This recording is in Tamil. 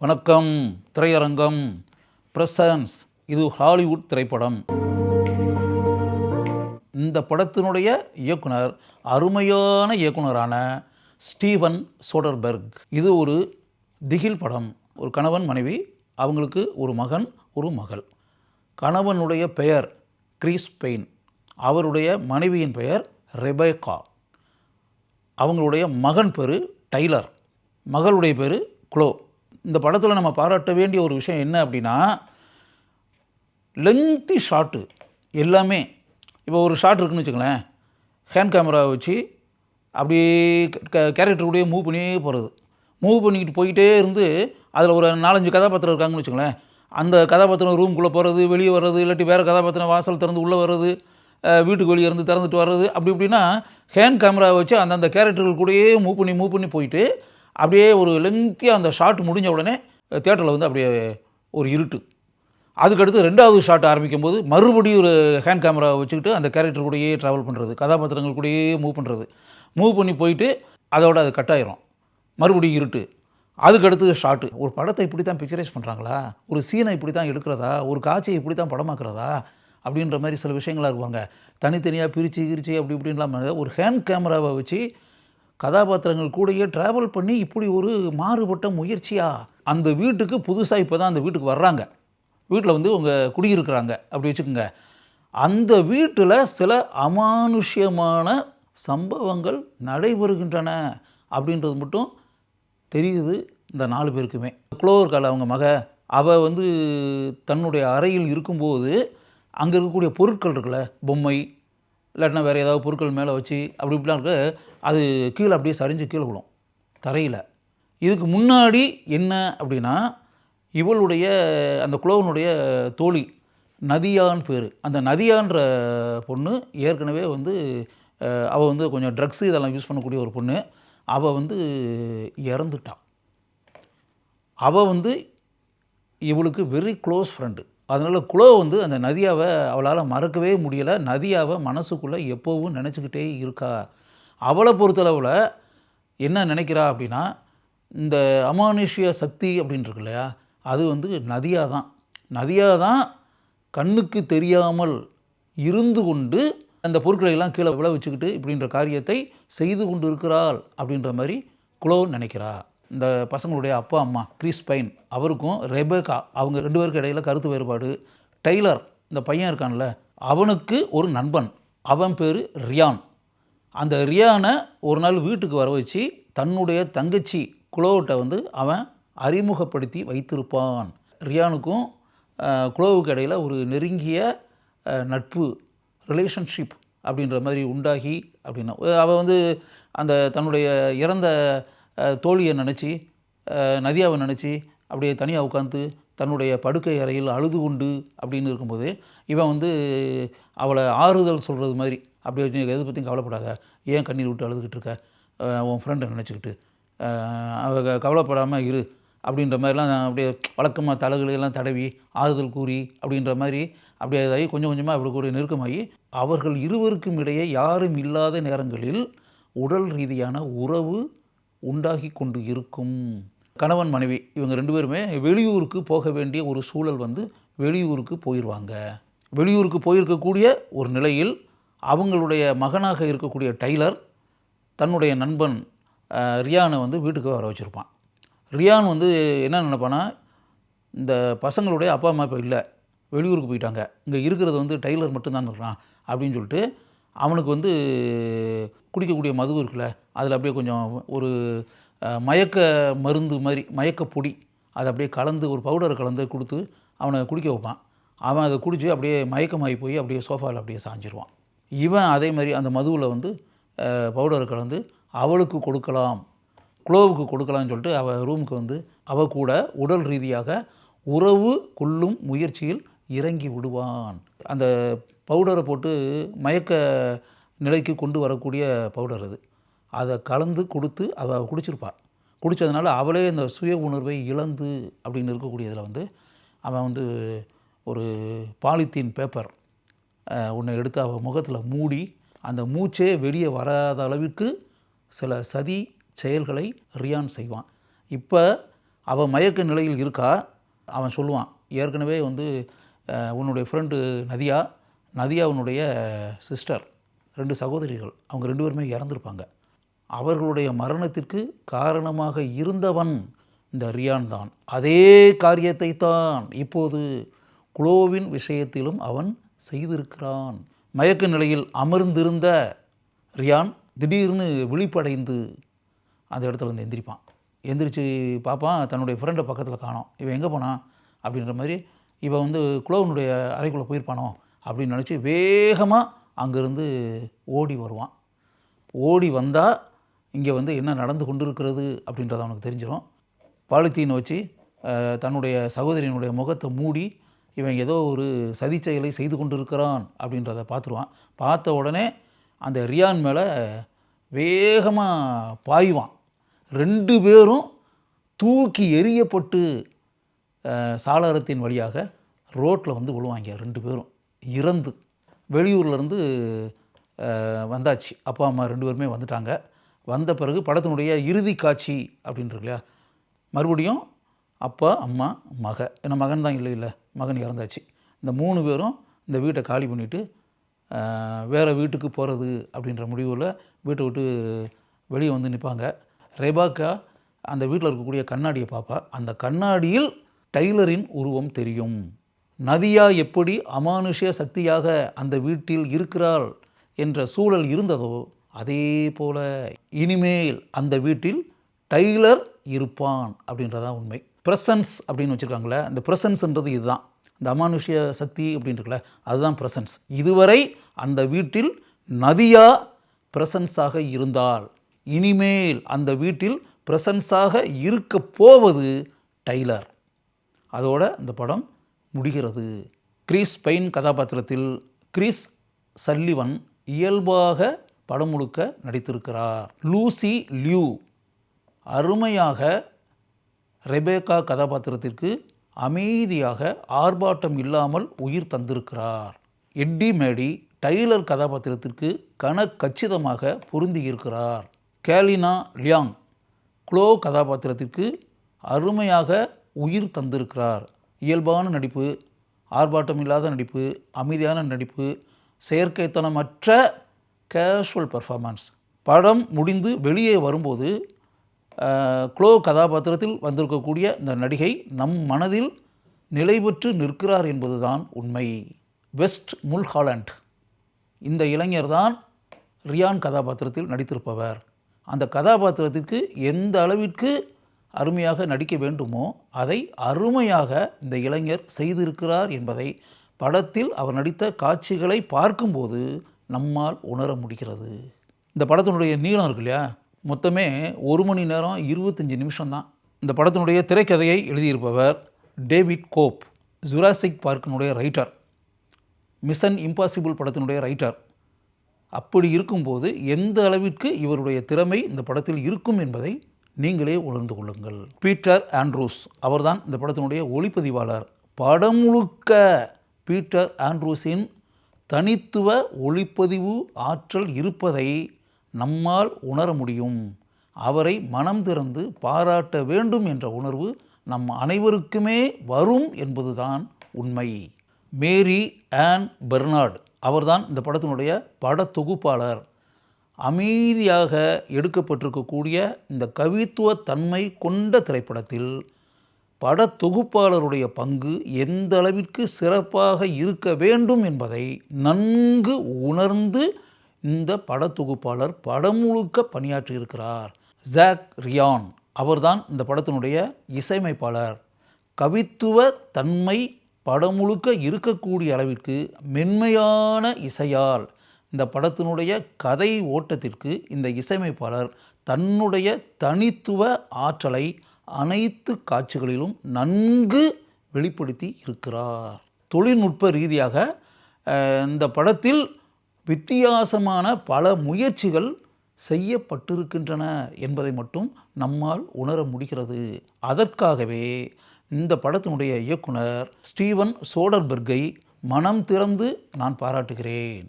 வணக்கம். திரையரங்கம் பிரசன்ஸ். இது ஹாலிவுட் திரைப்படம். இந்த படத்தினுடைய இயக்குனர் அருமையான இயக்குனரான ஸ்டீவன் சோடர்பெர்க். இது ஒரு திகில் படம். ஒரு கணவன் மனைவி, அவங்களுக்கு ஒரு மகன் ஒரு மகள். கணவனுடைய பெயர் கிறிஸ் பெயின், அவருடைய மனைவியின் பெயர் ரெபேக்கா. அவங்களுடைய மகன் பேர் டைலர், மகளுடைய பேர் க்ளோ. இந்த படத்தில் நம்ம பாராட்ட வேண்டிய ஒரு விஷயம் என்ன அப்படின்னா, லெங்தி ஷாட்டு எல்லாமே. இப்போ ஒரு ஷாட் இருக்குன்னு வச்சுங்களேன், ஹேண்ட் கேமராவை வச்சு அப்படியே கேரக்டர் கூடயே மூவ் பண்ணியே போகிறது. மூவ் பண்ணிக்கிட்டு போயிட்டே இருந்து அதில் ஒரு 4-5 கதாபாத்திரம் இருக்காங்கன்னு வச்சுங்களேன், அந்த கதாபாத்திரம் ரூம்குள்ளே போகிறது, வெளியே வர்றது, இல்லாட்டி வேறு கதாபாத்திரம் வாசல் திறந்து உள்ளே வர்றது, வீட்டுக்கு வெளியே இருந்து திறந்துட்டு வர்றது, அப்படி இப்படின்னா ஹேண்ட் கேமராவை வச்சு அந்தந்த கேரக்டர்கள் கூடயே மூவ் பண்ணி போயிட்டு அப்படியே ஒரு லெங்க்தியாக அந்த ஷாட் முடிஞ்ச உடனே தியேட்டரில் வந்து அப்படியே ஒரு இருட்டு. அதுக்கடுத்து 2வது ஷாட் ஆரம்பிக்கும் போது மறுபடியும் ஒரு ஹேண்ட் கேமராவை வச்சுக்கிட்டு அந்த கேரக்டர் கூடயே ட்ராவல் பண்ணுறது, கதாபாத்திரங்கள் கூடயே மூவ் பண்ணி போயிட்டு அதோட அது கட் ஆயிரும், மறுபடியும் இருட்டு. அதுக்கடுத்து ஷாட்டு. ஒரு படத்தை இப்படி தான் பிக்சரைஸ் பண்ணுறாங்களா, ஒரு சீனை இப்படி தான் எடுக்கிறதா, ஒரு காட்சியை இப்படி தான் படமாக்குறதா அப்படின்ற மாதிரி சில விஷயங்களாக இருப்பாங்க. தனித்தனியாக பிரித்து அப்படி இப்படின்லாம் ஒரு ஹேண்ட் கேமராவை வச்சு கதாபாத்திரங்கள் கூடயே ட்ராவல் பண்ணி இப்படி ஒரு மாறுபட்ட முயற்சியா. அந்த வீட்டுக்கு புதுசாக இப்போ தான் அந்த வீட்டுக்கு வர்றாங்க, வீட்டில் வந்து அவங்க குடியிருக்கிறாங்க அப்படி வச்சுக்கோங்க. அந்த வீட்டில் சில அமானுஷ்யமான சம்பவங்கள் நடைபெறுகின்றன அப்படின்றது மட்டும் தெரியுது இந்த 4 பேருக்குமே. க்ளோவர்கால் அவங்க மக, அவள் வந்து தன்னுடைய அறையில் இருக்கும்போது அங்கே இருக்கக்கூடிய பொருட்கள் இருக்குல்ல, பொம்மை இல்லாட்டினா வேறு ஏதாவது பொருட்கள் மேலே வச்சு அப்படி இப்படிலாம் இருக்க, அது கீழே அப்படியே சரிஞ்சு கீழே விடும் தரையில். இதுக்கு முன்னாடி என்ன அப்படின்னா, இவளுடைய அந்த குளோவனுடைய தோழி நதியான்னு பேர். அந்த நதியான்ற பொண்ணு ஏற்கனவே வந்து அவள் வந்து கொஞ்சம் ட்ரக்ஸு இதெல்லாம் யூஸ் பண்ணக்கூடிய ஒரு பொண்ணு. அவள் வந்து இறந்துட்டாள். அவள் வந்து இவளுக்கு வெரி க்ளோஸ் ஃப்ரெண்டு. அதனால் குளோ வந்து அந்த நதியாவை அவளால் மறக்கவே முடியலை. நதியாவை மனசுக்குள்ளே எப்போவும் நினச்சிக்கிட்டே இருக்கா. அவளை பொறுத்தளவில் என்ன நினைக்கிறா அப்படின்னா, இந்த அமானுஷ்ய சக்தி அப்படின்னு இருக்கு இல்லையா, அது வந்து நதியா தான் கண்ணுக்கு தெரியாமல் இருந்து கொண்டு அந்த பொருட்களை எல்லாம் கீழே விழ வச்சுக்கிட்டு இப்படின்ற காரியத்தை செய்து கொண்டு இருக்கிறாள் அப்படின்ற மாதிரி குளோ நினைக்கிறா. இந்த பசங்களுடைய அப்பா அம்மா கிறிஸ் பெயின், அவருக்கும் ரெபேக்கா, அவங்க 2 பேருக்கு இடையில் கருத்து வேறுபாடு. டைலர் இந்த பையன் இருக்கான்ல, அவனுக்கு ஒரு நண்பன், அவன் பேர் ரியான். அந்த ரியானை ஒரு நாள் வீட்டுக்கு வர வச்சு தன்னுடைய தங்கச்சி குளோவிட்ட வந்து அவன் அறிமுகப்படுத்தி வைத்திருப்பான். ரியானுக்கும் குளோவுக்கு இடையில் ஒரு நெருங்கிய நட்பு, ரிலேஷன்ஷிப் அப்படின்ற மாதிரி உண்டாகி அப்படின்னா, அவள் வந்து அந்த தன்னுடைய இறந்த தோழியை நினச்சி, நதியாவை நினச்சி அப்படியே தனியாக உட்காந்து தன்னுடைய படுக்கை அறையில் அழுது கொண்டு அப்படின்னு இருக்கும்போது, இவன் வந்து அவளை ஆறுதல் சொல்கிறது மாதிரி அப்படியே வச்சு, எதை பற்றியும் கவலைப்படாத, ஏன் கண்ணீர் விட்டு அழுதுகிட்டு இருக்க, உன் ஃப்ரெண்டை நினச்சிக்கிட்டு அவ கவலைப்படாமல் இரு அப்படின்ற மாதிரிலாம் அப்படியே வழக்கமாக தலைகளெல்லாம் தடவி ஆறுதல் கூறி அப்படின்ற மாதிரி அப்படியே இதாகி கொஞ்சம் கொஞ்சமாக அப்படி கூட நெருக்கமாகி அவர்கள் இருவருக்கும் இடையே யாரும் இல்லாத நேரங்களில் உடல் ரீதியான உறவு உண்டாகி கொண்டு இருக்கும். கணவன் மனைவி இவங்க 2 பேருமே வெளியூருக்கு போக வேண்டிய ஒரு சூழல் வந்து வெளியூருக்கு போயிடுவாங்க. வெளியூருக்கு போயிருக்கக்கூடிய ஒரு நிலையில் அவங்களுடைய மகனாக இருக்கக்கூடிய டைலர் தன்னுடைய நண்பன் ரியானை வந்து வீட்டுக்கு வர வச்சுருப்பான். ரியான் வந்து என்ன நினைப்பானா, இந்த பசங்களுடைய அப்பா அம்மா இப்போ இல்லை, வெளியூருக்கு போயிட்டாங்க, இங்கே இருக்கிறது வந்து டைலர் மட்டும்தான் இருக்கான் அப்படின்னு சொல்லிட்டு அவனுக்கு வந்து குடிக்கக்கூடிய மது இருக்குல்ல, அதில் அப்படியே கொஞ்சம் ஒரு மயக்க மருந்து மாதிரி மயக்க பொடி அதை அப்படியே கலந்து ஒரு பவுடரை கலந்து கொடுத்து அவனை குடிக்க வைப்பான். அவன் அதை குடித்து அப்படியே மயக்கமாகி போய் அப்படியே சோஃபாவில் அப்படியே சாஞ்சிருவான். இவன் அதே மாதிரி அந்த மதுவில் வந்து பவுடரை கலந்து அவளுக்கு கொடுக்கலாம், குளோவுக்கு கொடுக்கலான்னு சொல்லிட்டு அவள் ரூமுக்கு வந்து அவள் கூட உடல் ரீதியாக உறவு கொள்ளும் முயற்சியில் இறங்கி விடுவான். அந்த பவுடரை போட்டு மயக்க நிலைக்கு கொண்டு வரக்கூடிய பவுடர் அது, அதை கலந்து கொடுத்து அவள் குடிச்சிருப்பாள். குடித்ததுனால அவளே இந்த சுய உணர்வை இழந்து அப்படின்னு இருக்கக்கூடியதில் வந்து அவன் வந்து ஒரு பாலித்தீன் பேப்பர் ஒன்று எடுத்து அவள் முகத்தில் மூடி அந்த மூச்சே வெளியே வராத அளவிற்கு சில சதி செயல்களை ரியான் செய்வான். இப்போ அவள் மயக்க நிலையில் இருக்கா. அவன் சொல்லுவான், ஏற்கனவே வந்து உன்னுடைய ஃப்ரெண்டு நதியா, உன்னுடைய சிஸ்டர், 2 சகோதரிகள், அவங்க 2 பேருமே இறந்துருப்பாங்க. அவர்களுடைய மரணத்திற்கு காரணமாக இருந்தவன் இந்த ரியான் தான். அதே காரியத்தை தான் இப்போது குளோவின் விஷயத்திலும் அவன் செய்திருக்கிறான். மயக்க நிலையில் அமர்ந்திருந்த ரியான் திடீர்னு விழிப்படைந்து அந்த இடத்துல வந்து எந்திரிப்பான். எந்திரிச்சு பார்ப்பான், தன்னுடைய ஃப்ரெண்டை பக்கத்தில் காணோம். இவன் எங்கே போனான் அப்படின்ற மாதிரி, இவன் வந்து குளோவனுடைய அறைக்குள்ளே போயிருப்பானோ அப்படின்னு நினச்சி வேகமாக அங்கேருந்து ஓடி வருவான். ஓடி வந்தால் இங்கே வந்து என்ன நடந்து கொண்டு இருக்கிறது அப்படின்றது அவனுக்கு தெரிஞ்சிடும். பாலித்தீனை வச்சு தன்னுடைய சகோதரியினுடைய முகத்தை மூடி இவன் ஏதோ ஒரு சதி செயலை செய்து கொண்டு இருக்கிறான் அப்படின்றத பார்த்துருவான். பார்த்த உடனே அந்த ரியான் மேலே வேகமாக பாய்வான். 2 பேரும் தூக்கி எறியப்பட்டு சாளரத்தின் வழியாக ரோட்டில் வந்து விழுவாங்க. 2 பேரும் இறந்து. வெளியூர்லேருந்து வந்தாச்சு, அப்பா அம்மா 2 பேருமே வந்துட்டாங்க. வந்த பிறகு படத்தினுடைய இறுதி காட்சி அப்படின்றது இல்லையா, மறுபடியும் அப்பா அம்மா ஏன்னா மகன் தான் இல்லை, மகன் இறந்தாச்சு. இந்த 3 பேரும் இந்த வீட்டை காலி பண்ணிவிட்டு வேறு வீட்டுக்கு போகிறது அப்படின்ற முடிவில் வீட்டை விட்டு வெளியே வந்து நிற்பாங்க. ரெபாக்கா அந்த வீட்டில் இருக்கக்கூடிய கண்ணாடியை பார்ப்பா. அந்த கண்ணாடியில் டைலரின் உருவம் தெரியும். நதியா எப்படி அமானுஷ்ய சக்தியாக அந்த வீட்டில் இருக்கிறாள் என்ற சூழல் இருந்ததோ அதே போல் இனிமேல் அந்த வீட்டில் டைலர் இருப்பான் அப்படின்றதான் உண்மை. ப்ரெசன்ஸ் அப்படின்னு வச்சுருக்காங்களே, அந்த ப்ரெசன்ஸ்ன்றது இதுதான். இந்த அமானுஷ்ய சக்தி அப்படின்றதுல அதுதான் ப்ரெசன்ஸ். இதுவரை அந்த வீட்டில் நதியா ப்ரெசன்ஸாக இருந்தால், இனிமேல் அந்த வீட்டில் ப்ரெசன்ஸாக இருக்க போவது டைலர். அதோட இந்த படம் முடிகிறது. கிறிஸ் பைன் கதாபாத்திரத்தில் கிறிஸ் சல்லிவன் இயல்பாக படம் முழுக்க நடித்திருக்கிறார். லூசி லியூ அருமையாக ரெபேக்கா கதாபாத்திரத்திற்கு அமைதியாக ஆர்ப்பாட்டம் இல்லாமல் உயிர் தந்திருக்கிறார். எட்டி மேடி டைலர் கதாபாத்திரத்திற்கு கச்சிதமாக பொருந்தியிருக்கிறார். கேலினா லியாங் குளோ கதாபாத்திரத்திற்கு அருமையாக உயிர் தந்திருக்கிறார். இயல்பான நடிப்பு, ஆர்ப்பாட்டம் இல்லாத நடிப்பு, அமைதியான நடிப்பு, செயற்கைத்தனமற்ற கேஷுவல் பர்ஃபார்மன்ஸ். படம் முடிந்து வெளியே வரும்போது குளோ கதாபாத்திரத்தில் வந்திருக்கக்கூடிய இந்த நடிகை நம் மனதில் நிலை பெற்று நிற்கிறார் என்பதுதான் உண்மை. வெஸ்ட் முல்ஹாலண்ட் இந்த இளைஞர் தான் ரியான் கதாபாத்திரத்தில் நடித்திருப்பவர். அந்த கதாபாத்திரத்திற்கு எந்த அளவிற்கு அருமையாக நடிக்க வேண்டுமோ அதை அருமையாக இந்த இளைஞர் செய்திருக்கிறார் என்பதை படத்தில் அவர் நடித்த காட்சிகளை பார்க்கும்போது நம்மால் உணர முடிகிறது. இந்த படத்தினுடைய நீளம் இருக்கு இல்லையா, மொத்தமே 1 மணி நேரம் 25 நிமிஷம் தான். இந்த படத்தினுடைய திரைக்கதையை எழுதியிருப்பவர் டேவிட் கோப், ஜுராசிக் பார்க்கினுடைய ரைட்டர், மிஷன் இம்பாசிபிள் படத்தினுடைய ரைட்டர். அப்படி இருக்கும்போது எந்த அளவிற்கு இவருடைய திறமை இந்த படத்தில் இருக்கும் என்பதை நீங்களே உணர்ந்து கொள்ளுங்கள். பீட்டர் ஆண்ட்ரூஸ் அவர்தான் இந்த படத்தினுடைய ஒளிப்பதிவாளர். படம் முழுக்க பீட்டர் ஆண்ட்ரூஸின் தனித்துவ ஒளிப்பதிவு ஆற்றல் இருப்பதை நம்மால் உணர முடியும். அவரை மனம் திறந்து பாராட்ட வேண்டும் என்ற உணர்வு நம் அனைவருக்குமே வரும் என்பதுதான் உண்மை. மேரி ஆன் பெர்னார்ட் அவர்தான் இந்த படத்தினுடைய படத்தொகுப்பாளர். அமைதியாக எடுக்கப்பட்டிருக்கக்கூடிய இந்த கவித்துவ தன்மை கொண்ட திரைப்படத்தில் படத்தொகுப்பாளருடைய பங்கு எந்த அளவிற்கு சிறப்பாக இருக்க வேண்டும் என்பதை நன்கு உணர்ந்து இந்த படத்தொகுப்பாளர் படம் முழுக்க பணியாற்றியிருக்கிறார். ஜாக் ரியான் அவர்தான் இந்த படத்தினுடைய இசையமைப்பாளர். கவித்துவ தன்மை படம் முழுக்க இருக்கக்கூடிய அளவிற்கு மென்மையான இசையால் இந்த படத்தினுடைய கதை ஓட்டத்திற்கு இந்த இசையமைப்பாளர் தன்னுடைய தனித்துவ ஆற்றலை அனைத்து காட்சிகளிலும் நன்கு வெளிப்படுத்தி இருக்கிறார். தொழில்நுட்ப ரீதியாக இந்த படத்தில் வித்தியாசமான பல முயற்சிகள் செய்யப்பட்டிருக்கின்றன என்பதை மட்டும் நம்மால் உணர முடிகிறது. அதற்காகவே இந்த படத்தினுடைய இயக்குனர் ஸ்டீவன் சோடர்பெர்க்கை மனம் திறந்து நான் பாராட்டுகிறேன்.